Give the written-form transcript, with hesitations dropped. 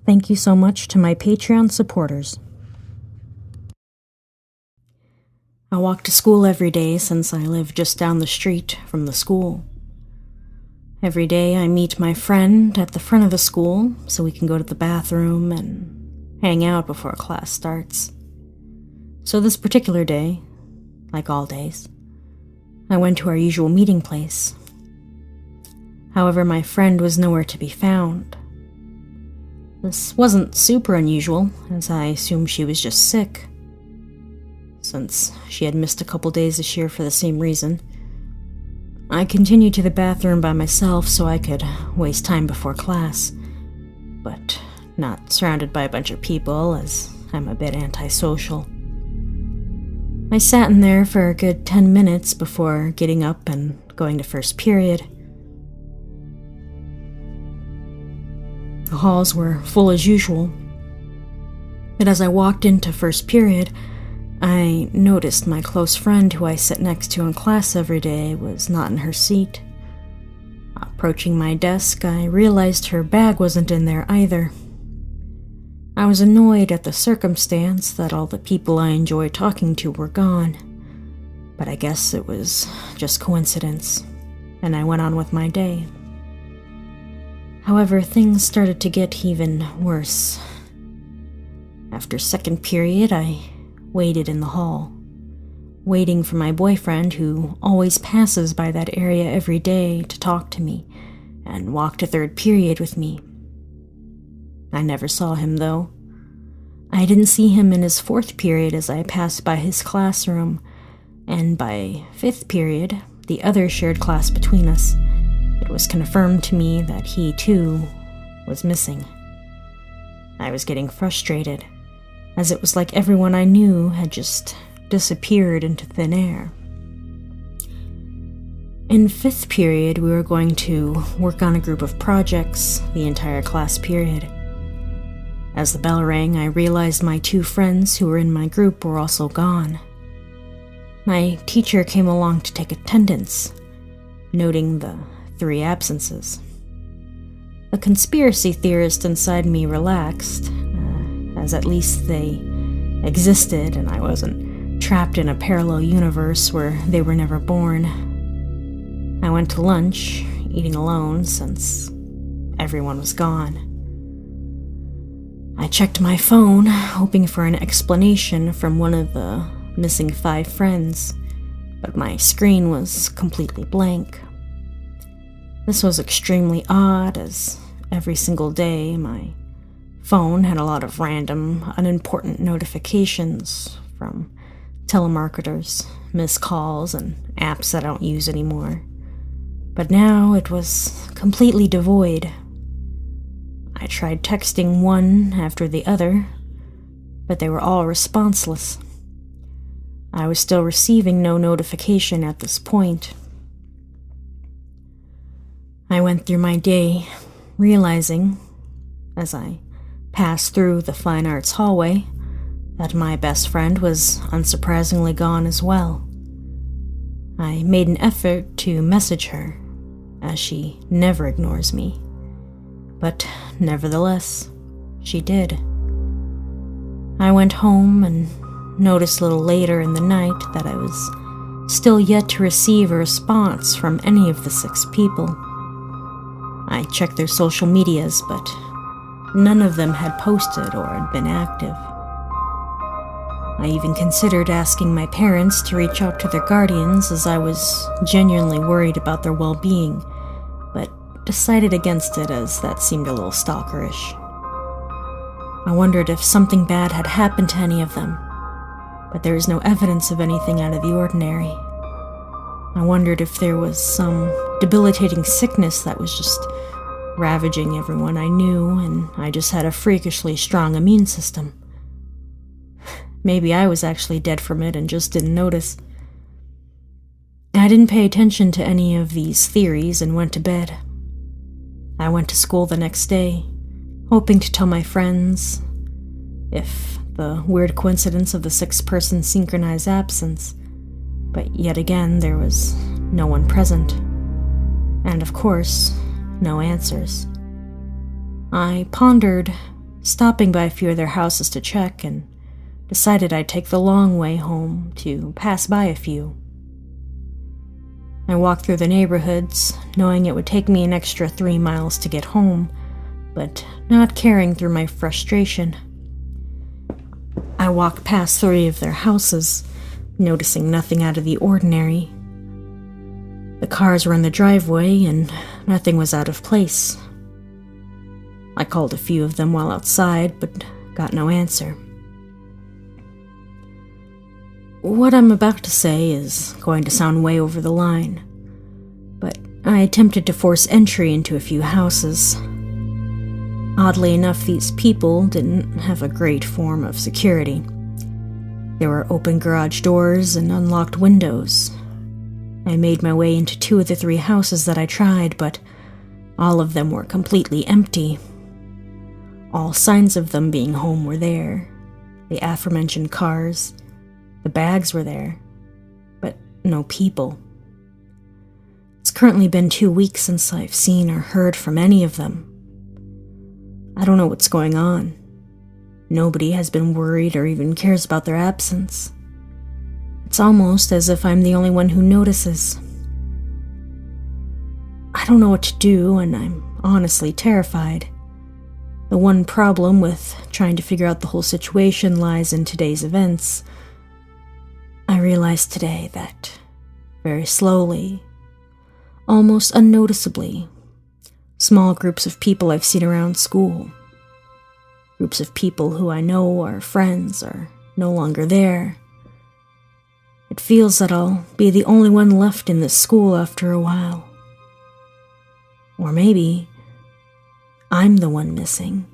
Thank you so much to my Patreon supporters. I walk to school every day since I live just down the street from the school. Every day I meet my friend at the front of the school so we can go to the bathroom and hang out before class starts. So this particular day, like all days, I went to our usual meeting place. However, my friend was nowhere to be found. This wasn't super unusual, as I assumed she was just sick. Since she had missed a couple days this year for the same reason, I continued to the bathroom by myself so I could waste time before class, but not surrounded by a bunch of people, as I'm a bit antisocial. I sat in there for a good 10 minutes before getting up and going to first period. The halls were full as usual, but as I walked into first period, I noticed my close friend who I sit next to in class every day was not in her seat. Approaching my desk, I realized her bag wasn't in there either. I was annoyed at the circumstance that all the people I enjoy talking to were gone, but I guess it was just coincidence, and I went on with my day. However, things started to get even worse. After second period, I waited in the hall, waiting for my boyfriend, who always passes by that area every day to talk to me and walk to third period with me. I never saw him, though. I didn't see him in his fourth period as I passed by his classroom, and by fifth period, the other shared class between us, it was confirmed to me that he, too, was missing. I was getting frustrated, as it was like everyone I knew had just disappeared into thin air. In fifth period, we were going to work on a group of projects the entire class period. As the bell rang, I realized my two friends who were in my group were also gone. My teacher came along to take attendance, noting the 3 absences. The conspiracy theorist inside me relaxed, as at least they existed and I wasn't trapped in a parallel universe where they were never born. I went to lunch, eating alone since everyone was gone. I checked my phone, hoping for an explanation from one of the missing 5 friends, but my screen was completely blank. This was extremely odd, as every single day my phone had a lot of random, unimportant notifications from telemarketers, missed calls, and apps that I don't use anymore. But now it was completely devoid. I tried texting one after the other, but they were all responseless. I was still receiving no notification at this point. I went through my day, realizing, as I passed through the fine arts hallway, that my best friend was unsurprisingly gone as well. I made an effort to message her, as she never ignores me, but nevertheless, she did. I went home and noticed a little later in the night that I was still yet to receive a response from any of the 6 people. I checked their social medias, but none of them had posted or had been active. I even considered asking my parents to reach out to their guardians, as I was genuinely worried about their well-being, but decided against it as that seemed a little stalkerish. I wondered if something bad had happened to any of them, but there was no evidence of anything out of the ordinary. I wondered if there was some debilitating sickness that was just ravaging everyone I knew, and I just had a freakishly strong immune system. Maybe I was actually dead from it and just didn't notice. I didn't pay attention to any of these theories and went to bed. I went to school the next day, hoping to tell my friends, if the weird coincidence of the 6-person synchronized absence, but yet again there was no one present, and of course, no answers. I pondered stopping by a few of their houses to check, and decided I'd take the long way home to pass by a few. I walked through the neighborhoods, knowing it would take me an extra 3 miles to get home, but not caring through my frustration. I walked past 3 of their houses, noticing nothing out of the ordinary. The cars were in the driveway, and nothing was out of place. I called a few of them while outside, but got no answer. What I'm about to say is going to sound way over the line, but I attempted to force entry into a few houses. Oddly enough, these people didn't have a great form of security. There were open garage doors and unlocked windows. I made my way into 2 of the 3 houses that I tried, but all of them were completely empty. All signs of them being home were there. The aforementioned cars, the bags were there, but no people. It's currently been 2 weeks since I've seen or heard from any of them. I don't know what's going on. Nobody has been worried or even cares about their absence. It's almost as if I'm the only one who notices. I don't know what to do, and I'm honestly terrified. The one problem with trying to figure out the whole situation lies in today's events. I realized today that, very slowly, almost unnoticeably, small groups of people I've seen around school, groups of people who I know are friends, are no longer there. It feels that I'll be the only one left in this school after a while. Or maybe I'm the one missing.